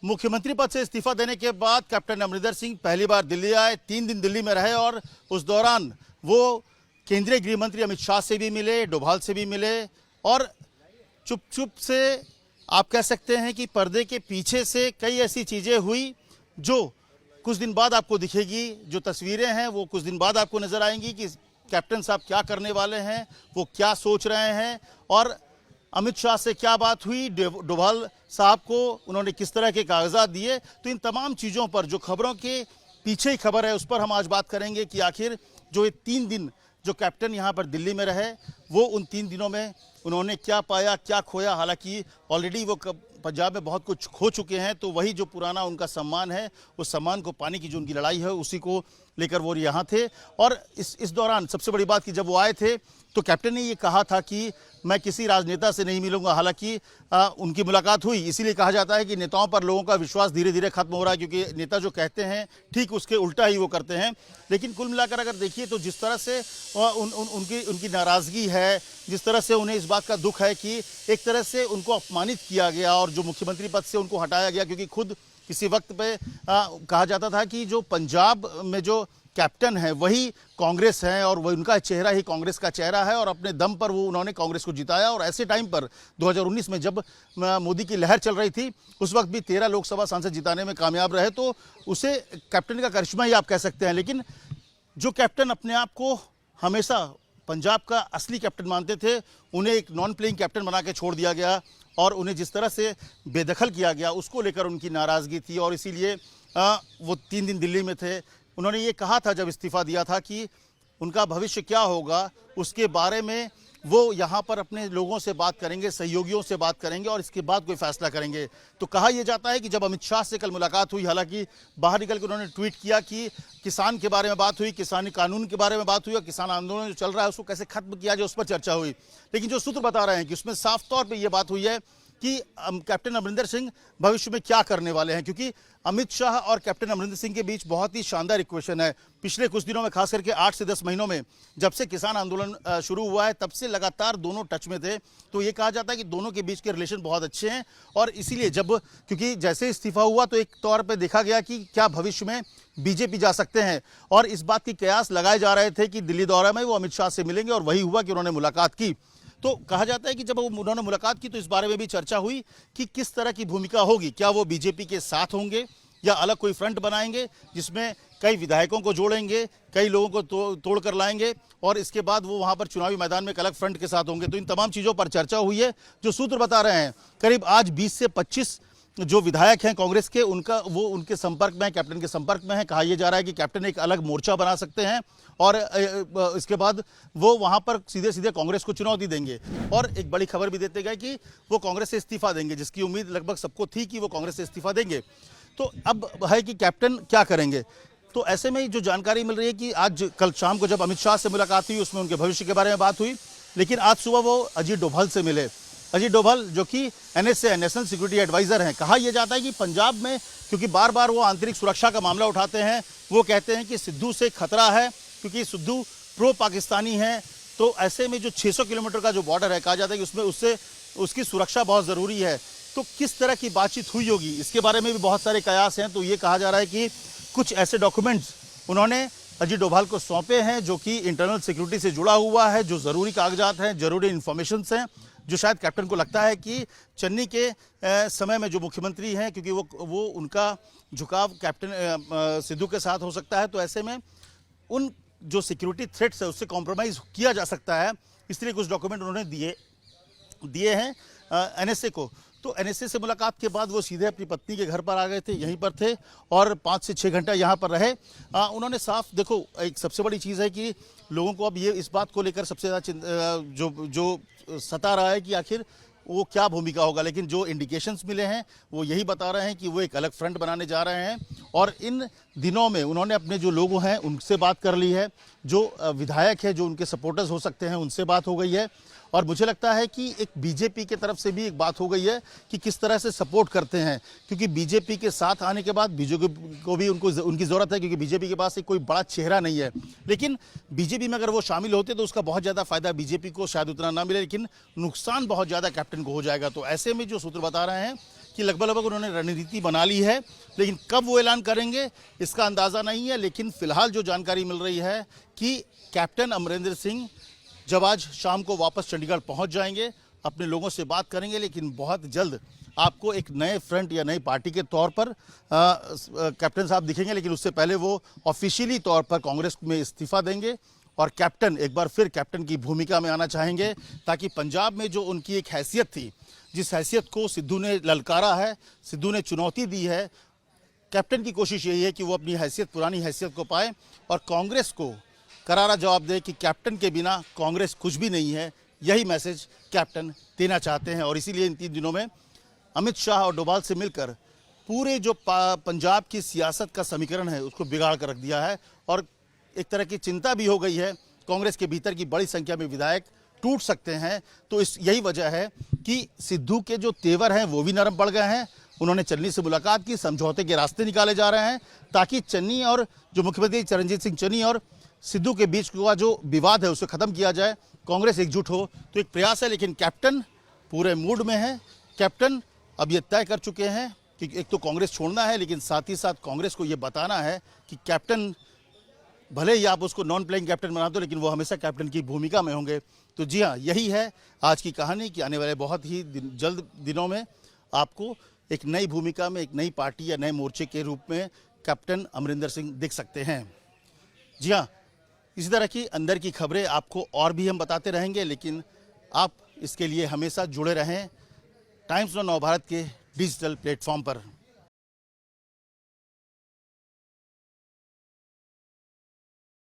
मुख्यमंत्री पद से इस्तीफा देने के बाद कैप्टन अमरिंदर सिंह पहली बार दिल्ली आए, 3 दिन दिल्ली में रहे और उस दौरान वो केंद्रीय गृह मंत्री अमित शाह से भी मिले, डोभाल से भी मिले और चुप चुप से आप कह सकते हैं कि पर्दे के पीछे से कई ऐसी चीज़ें हुई जो कुछ दिन बाद आपको दिखेगी। जो तस्वीरें हैं वो कुछ दिन बाद आपको नजर आएंगी कि कैप्टन साहब क्या करने वाले हैं, वो क्या सोच रहे हैं और अमित शाह से क्या बात हुई, डोभाल साहब को उन्होंने किस तरह के कागजात दिए। तो इन तमाम चीज़ों पर जो खबरों के पीछे ही खबर है उस पर हम आज बात करेंगे कि आखिर जो ये 3 दिन जो कैप्टन यहाँ पर दिल्ली में रहे वो उन 3 दिनों में उन्होंने क्या पाया, क्या खोया। हालांकि ऑलरेडी वो पंजाब में बहुत कुछ खो चुके हैं, तो वही जो पुराना उनका सम्मान है उस सम्मान को पाने की जो उनकी लड़ाई है उसी को लेकर वो यहाँ थे। और इस दौरान सबसे बड़ी बात कि जब वो आए थे तो कैप्टन ने ये कहा था कि मैं किसी राजनेता से नहीं मिलूंगा। हालांकि उनकी मुलाकात हुई, इसीलिए कहा जाता है कि नेताओं पर लोगों का विश्वास धीरे धीरे खत्म हो रहा है, क्योंकि नेता जो कहते हैं ठीक उसके उल्टा ही वो करते हैं। लेकिन कुल मिलाकर अगर देखिए तो जिस तरह से उनकी नाराज़गी है, जिस तरह से उन्हें इस बात का दुख है कि एक तरह से उनको अपमानित किया गया और जो मुख्यमंत्री पद से उनको हटाया गया, क्योंकि खुद किसी वक्त पे कहा जाता था कि जो पंजाब में जो कैप्टन है वही कांग्रेस है और वही उनका चेहरा ही कांग्रेस का चेहरा है और अपने दम पर वो उन्होंने कांग्रेस को जिताया। और ऐसे टाइम पर 2019 में जब मोदी की लहर चल रही थी उस वक्त भी 13 लोकसभा सांसद जिताने में कामयाब रहे, तो उसे कैप्टन का करिश्मा ही आप कह सकते हैं। लेकिन जो कैप्टन अपने आप को हमेशा पंजाब का असली कैप्टन मानते थे, उन्हें एक नॉन प्लेइंग कैप्टन बना के छोड़ दिया गया और उन्हें जिस तरह से बेदखल किया गया उसको लेकर उनकी नाराज़गी थी और इसीलिए वो 3 दिन दिल्ली में थे। उन्होंने ये कहा था जब इस्तीफ़ा दिया था कि उनका भविष्य क्या होगा उसके बारे में वो यहाँ पर अपने लोगों से बात करेंगे, सहयोगियों से बात करेंगे और इसके बाद कोई फैसला करेंगे। तो कहा यह जाता है कि जब अमित शाह से कल मुलाकात हुई, हालांकि बाहर निकल के उन्होंने ट्वीट किया कि किसान के बारे में बात हुई, किसानी कानून के बारे में बात हुई और किसान आंदोलन जो चल रहा है उसको कैसे खत्म किया जाए उस पर चर्चा हुई। लेकिन जो सूत्र बता रहे हैं कि उसमें साफ तौर पर यह बात हुई है कि कैप्टन अमरिंदर सिंह भविष्य में क्या करने वाले हैं, क्योंकि अमित शाह और कैप्टन अमरिंदर सिंह के बीच बहुत ही शानदार इक्वेशन है। पिछले कुछ दिनों में, खास करके 8 से 10 महीनों में जब से किसान आंदोलन शुरू हुआ है तब से लगातार दोनों टच में थे। तो ये कहा जाता है कि दोनों के बीच के रिलेशन बहुत अच्छे हैं और इसीलिए क्योंकि जैसे इस्तीफा हुआ तो एक तौर पर देखा गया कि क्या भविष्य में बीजेपी जा सकते हैं और इस बात की कयास लगाए जा रहे थे कि दिल्ली दौरे में वो अमित शाह से मिलेंगे और वही हुआ कि उन्होंने मुलाकात की। तो कहा जाता है कि जब उन्होंने मुलाकात की तो इस बारे में भी चर्चा हुई कि किस तरह की भूमिका होगी, क्या वो बीजेपी के साथ होंगे या अलग कोई फ्रंट बनाएंगे जिसमें कई विधायकों को जोड़ेंगे, कई लोगों को तोड़ कर लाएंगे और इसके बाद वो वहाँ पर चुनावी मैदान में एक अलग फ्रंट के साथ होंगे। तो इन तमाम चीज़ों पर चर्चा हुई है। जो सूत्र बता रहे हैं करीब आज 20 से 25 जो विधायक हैं कांग्रेस के उनके संपर्क में, कैप्टन के संपर्क में है। कहा यह जा रहा है कि कैप्टन एक अलग मोर्चा बना सकते हैं और इसके बाद वो वहां पर सीधे सीधे कांग्रेस को चुनौती देंगे और एक बड़ी खबर भी देते गए कि वो कांग्रेस से इस्तीफा देंगे, जिसकी उम्मीद लगभग सबको थी कि वो कांग्रेस से इस्तीफा देंगे। तो अब है कि कैप्टन क्या करेंगे। तो ऐसे में जो जानकारी मिल रही है कि आज कल शाम को जब अमित शाह से मुलाकात हुई उसमें उनके भविष्य के बारे में बात हुई, लेकिन आज सुबह वो अजीत डोभाल से मिले। अजीत डोभाल जो कि NSA नेशनल सिक्योरिटी एडवाइज़र हैं। कहा यह जाता है कि पंजाब में, क्योंकि बार बार वो आंतरिक सुरक्षा का मामला उठाते हैं, वो कहते हैं कि सिद्धू से खतरा है क्योंकि सिद्धू प्रो पाकिस्तानी हैं। तो ऐसे में जो 600 किलोमीटर का जो बॉर्डर है, कहा जाता है कि उसमें उसकी सुरक्षा बहुत ज़रूरी है। तो किस तरह की बातचीत हुई होगी इसके बारे में भी बहुत सारे कयास हैं। तो ये कहा जा रहा है कि कुछ ऐसे डॉक्यूमेंट्स उन्होंने अजीत डोभाल को सौंपे हैं जो कि इंटरनल सिक्योरिटी से जुड़ा हुआ है, जो ज़रूरी कागजात हैं, ज़रूरी इन्फॉर्मेशंस हैं, जो शायद कैप्टन को लगता है कि चन्नी के समय में जो मुख्यमंत्री हैं, क्योंकि वो उनका झुकाव कैप्टन सिद्धू के साथ हो सकता है, तो ऐसे में उन जो सिक्योरिटी थ्रेट्स है उससे कॉम्प्रोमाइज़ किया जा सकता है। इसलिए कुछ डॉक्यूमेंट उन्होंने दिए हैं NSA को। तो NSA से मुलाकात के बाद वो सीधे अपनी पत्नी के घर पर आ गए थे, यहीं पर थे और 5 से 6 घंटा यहाँ पर रहे। उन्होंने साफ, देखो एक सबसे बड़ी चीज़ है कि लोगों को अब ये इस बात को लेकर सबसे ज़्यादा जो सता रहा है कि आखिर वो क्या भूमिका होगा। लेकिन जो इंडिकेशंस मिले हैं वो यही बता रहे हैं कि वो एक अलग फ्रंट बनाने जा रहे हैं और इन दिनों में उन्होंने अपने जो लोग हैं उनसे बात कर ली है, जो विधायक है, जो उनके सपोर्टर्स हो सकते हैं उनसे बात हो गई है और मुझे लगता है कि एक बीजेपी की तरफ से भी एक बात हो गई है कि किस तरह से सपोर्ट करते हैं, क्योंकि बीजेपी के साथ आने के बाद बीजेपी को भी उनकी ज़रूरत है, क्योंकि बीजेपी के पास एक कोई बड़ा चेहरा नहीं है। लेकिन बीजेपी में अगर वो शामिल होते तो उसका बहुत ज़्यादा फायदा बीजेपी को शायद उतना ना मिले, लेकिन नुकसान बहुत ज़्यादा कैप्टन को हो जाएगा। तो ऐसे में जो सूत्र बता रहे हैं कि लगभग उन्होंने रणनीति बना ली है, लेकिन कब वो ऐलान करेंगे इसका अंदाज़ा नहीं है। लेकिन फिलहाल जो जानकारी मिल रही है कि कैप्टन अमरिंदर सिंह जब आज शाम को वापस चंडीगढ़ पहुंच जाएंगे, अपने लोगों से बात करेंगे, लेकिन बहुत जल्द आपको एक नए फ्रंट या नई पार्टी के तौर पर कैप्टन साहब दिखेंगे। लेकिन उससे पहले वो ऑफिशियली तौर पर कांग्रेस में इस्तीफा देंगे और कैप्टन एक बार फिर कैप्टन की भूमिका में आना चाहेंगे, ताकि पंजाब में जो उनकी एक हैसियत थी, जिस हैसियत को सिद्धू ने ललकारा है, सिद्धू ने चुनौती दी है, कैप्टन की कोशिश यही है कि वो अपनी हैसियत, पुरानी हैसियत को पाए और कांग्रेस को करारा जवाब दे कि कैप्टन के बिना कांग्रेस कुछ भी नहीं है। यही मैसेज कैप्टन देना चाहते हैं और इसीलिए इन 3 दिनों में अमित शाह और डोभाल से मिलकर पूरे जो पंजाब की सियासत का समीकरण है उसको बिगाड़ कर रख दिया है। और एक तरह की चिंता भी हो गई है कांग्रेस के भीतर की बड़ी संख्या में विधायक टूट सकते हैं। तो यही वजह है कि सिद्धू के जो तेवर हैं वो भी नरम पड़ गए हैं। उन्होंने चन्नी से मुलाकात की, समझौते के रास्ते निकाले जा रहे हैं ताकि चन्नी और जो मुख्यमंत्री चरणजीत सिंह चन्नी और सिद्धू के बीच का जो विवाद है उसे खत्म किया जाए, कांग्रेस एकजुट हो। तो एक प्रयास है, लेकिन कैप्टन पूरे मूड में है। कैप्टन अब ये तय कर चुके हैं कि एक तो कांग्रेस छोड़ना है, लेकिन साथ ही साथ कांग्रेस को ये बताना है कि कैप्टन, भले ही आप उसको नॉन प्लेइंग कैप्टन बना दो, लेकिन वो हमेशा कैप्टन की भूमिका में होंगे। तो जी हाँ, यही है आज की कहानी कि आने वाले बहुत ही जल्द दिनों में आपको एक नई भूमिका में, एक नई पार्टी या नए मोर्चे के रूप में कैप्टन अमरिंदर सिंह दिख सकते हैं। जी हाँ, इसी तरह की अंदर की खबरें आपको और भी हम बताते रहेंगे, लेकिन आप इसके लिए हमेशा जुड़े रहें टाइम्स नाउ नवभारत के डिजिटल प्लेटफॉर्म पर।